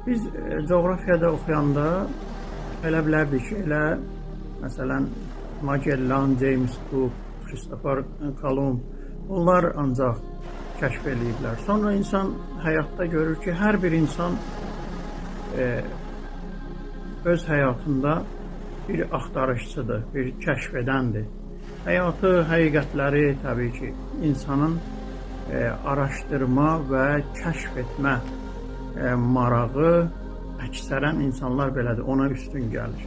Biz coğrafiyada oxuyanda elə bilərdik ki, elə məsələn Magellan, James Cook, Christopher Kolumb bunlar ancaq kəşf eləyiblər. Sonra insan həyatda görür ki, hər bir insan öz həyatında bir axtarışçıdır, bir kəşf edəndir. Həyatı, həqiqətləri təbii ki, insanın araşdırma və kəşf etmə marağı əksərən insanlar belədir, ona üstün gəlir.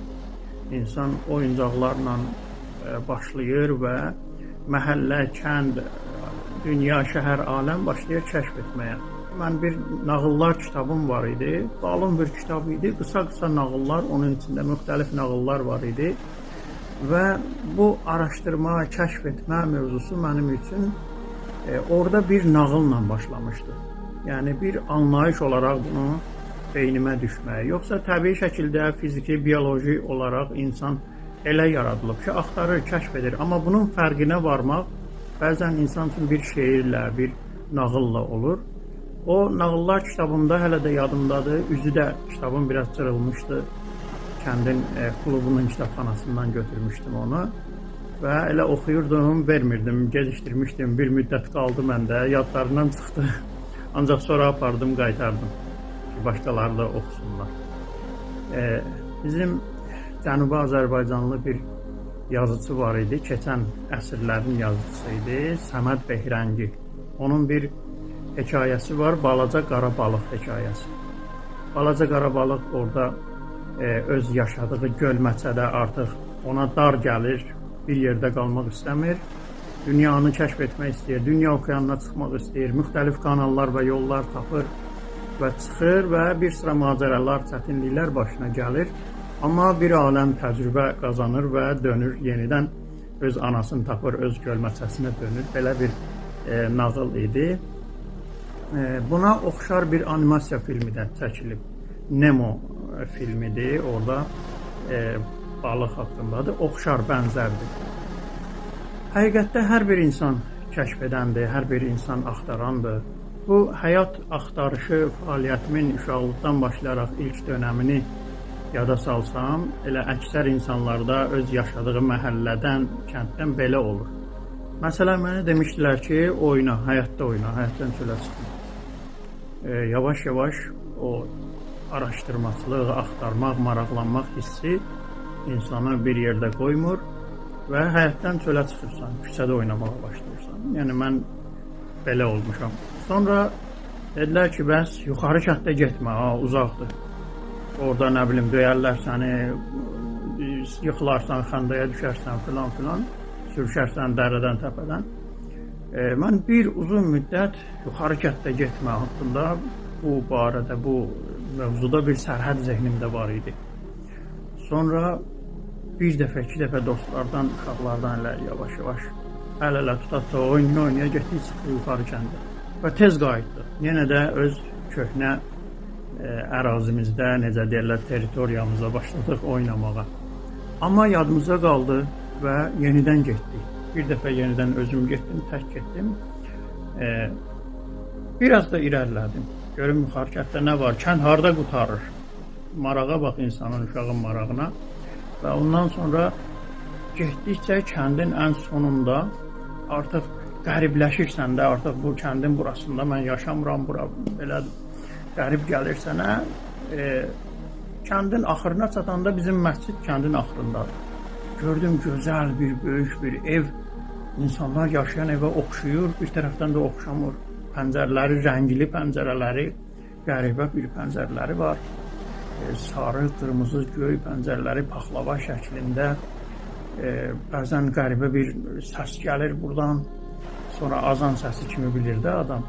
İnsan oyuncaqlarla başlayır və məhəllə, kənd, dünya, şəhər, aləm başlayır kəşf etməyə. Mən bir nağıllar kitabım var idi, qalın bir kitab idi, qısa-qısa nağıllar, onun içində müxtəlif nağıllar var idi və bu araşdırma, kəşf etmə mövzusu mənim üçün orada bir nağılla başlamışdı. Yəni bir anlayış olaraq bunu beynimə düşməyə. Yoxsa təbii şəkildə fiziki, bioloji olaraq insan elə yaradılıb ki, axtarır, kəşf edir. Amma bunun fərqinə varmaq bəzən insan üçün bir şeirlə, bir nağılla olur. O nağıllar kitabımda hələ də yadımdadır. Üzü də kitabım biraz cırılmışdı. Kəndin klubunun kitabxanasından götürmüşdüm onu. Və elə oxuyurdum, vermirdim, gecikdirmişdim. Bir müddət qaldı məndə, yadlarından çıxdı. Ancaq sonra apardım, qaytardım ki, başqaları da oxusunlar. Bizim Cənubi Azərbaycanlı bir yazıcı var idi, keçən əsrlərin yazıcısı idi, Səməd Behərəngi. Onun bir hekayəsi var, Balaca Qara Balıq hekayəsi. Balaca Qara Balıq orada öz yaşadığı gölməçədə artıq ona dar gəlir, bir yerdə qalmaq istəmir. Dünyanı kəşf etmək istəyir, dünya okeanına çıxmaq istəyir, müxtəlif kanallar və yollar tapır və çıxır və bir sıra macəralar, çətinliklər başına gəlir. Amma bir aləm təcrübə qazanır və dönür, yenidən öz anasını tapır, öz gölməçəsinə dönür. Belə bir nağıl idi. Buna oxşar bir animasiya filmi də çəkilib. Nemo filmidir, orada balıq haqqındadır, oxşar, bənzərdir. Həqiqətdə hər bir insan kəşf edəndir, hər bir insan axtarandır. Bu, həyat axtarışı fəaliyyətimin uşaqlıqdan başlayaraq ilk dönəmini yada salsam, elə əksər insanlarda öz yaşadığı məhəllədən, kənddən belə olur. Məsələn, mənə demişdilər ki, oyna, həyatda oyna, həyatdan çölə çıxma. Yavaş-yavaş o araşdırmacılıq, axtarmaq, maraqlanmaq hissi insanı bir yerdə qoymur və həyatdan çölə çıxırsan, küçədə oynamağa başlayırsan. Yəni, mən belə olmuşam. Sonra dedilər ki, bəs yuxarı kənddə getmə, uzaqdır. Orada, nə bilim, döyərlər səni, yıxılarsan, xəndəyə düşərsən, filan, sürüşərsən dərədən, təpədən. Mən bir uzun müddət yuxarı kənddə getmə haqqında bu barədə, bu mövzuda bir sərhəd zehnimdə var idi. Sonra bir dəfə, iki dəfə dostlardan, uşaqlardan elə yavaş-yavaş əl-ələ tuta-tuta oynaya getdik, çıxdı yuxarı kəndə və tez qayıtdı. Yenə də öz köhnə ərazimizdə, necə deyirlər, territoriyamızda başladıq oynamağa. Amma yadımıza qaldı və yenidən getdik. Bir dəfə yenidən özüm getdim, tək getdim. Biraz da irəlilədim. Görüm yuxarı kənddə nə var, kənd harda qutarır. Marağa bax insanın, uşağın marağına. Və ondan sonra getdikcə kəndin ən sonunda artıq qəribləşirsən də, artıq bu kəndin burasında mən yaşamıram, bura belə qərib gəlir sənə. Kəndin axırına çatanda bizim məscid kəndin axırındadır. Gördüm gözəl bir, böyük bir ev, insanlar yaşayan evə oxşuyur, bir tərəfdən də oxşamır. Pəncərələri, rəngli pəncərələri, qəribə bir pəncərələri var. Sarı, qırmızı, göy pəncərələri paxlava şəklində. Bəzən qəribə bir səs gəlir buradan, sonra azan səsi kimi bilir də adam.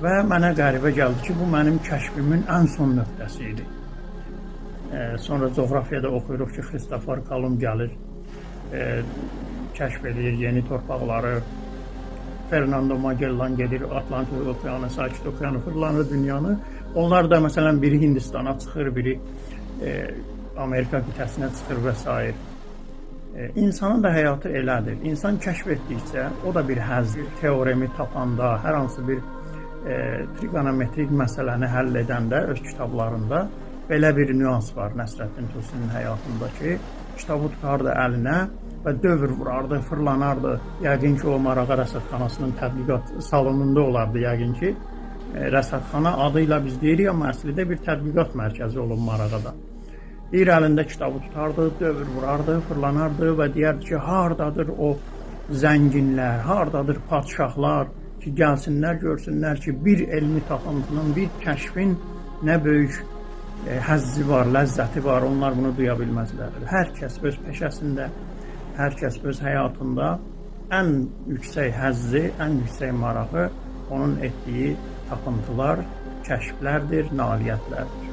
Və mənə qəribə gəldi ki, bu mənim kəşfimin ən son nöqtəsi idi. Sonra coğrafiyada oxuyuruq ki, Christopher Kolumb gəlir, kəşf edir yeni torpaqları. Fernando Magellan gedir, Atlantik okeanı, Sakit okeanı fırlanır dünyanı. Onlar da məsələn biri Hindistana çıxır, biri Amerika qitəsinə çıxır və s. İnsanın da həyatı elədir. İnsan kəşf etdikcə o da bir həzz, teoremi tapanda, hər hansı bir trigonometrik məsələni həll edəndə öz kitablarında belə bir nüans var Nəsrəddin Tusinin həyatında ki, kitabı tutardı əlinə və dövr vurardı, fırlanardı. Yəqin ki, o Marağa Rəsədxanasının tədqiqat salonunda olardı yəqin ki. Rəsədxana adıyla biz deyirik, amma əslində bir tədqiqat mərkəzi olub Marağada. Bir əlində kitabı tutardı, dövr vurardı, fırlanardı və deyərdi ki, hardadır o zənginlər, hardadır padşahlar ki, gəlsinlər, görsünlər ki, bir elmi tapıntının, bir kəşfin nə böyük həzzi var, ləzzəti var, onlar bunu duya bilməzlər. Hər kəs öz peşəsində, hər kəs öz həyatında ən yüksək həzzi, ən yüksək marağı onun etdiyi tapıntılar, kəşflərdir, nailiyyətlərdir.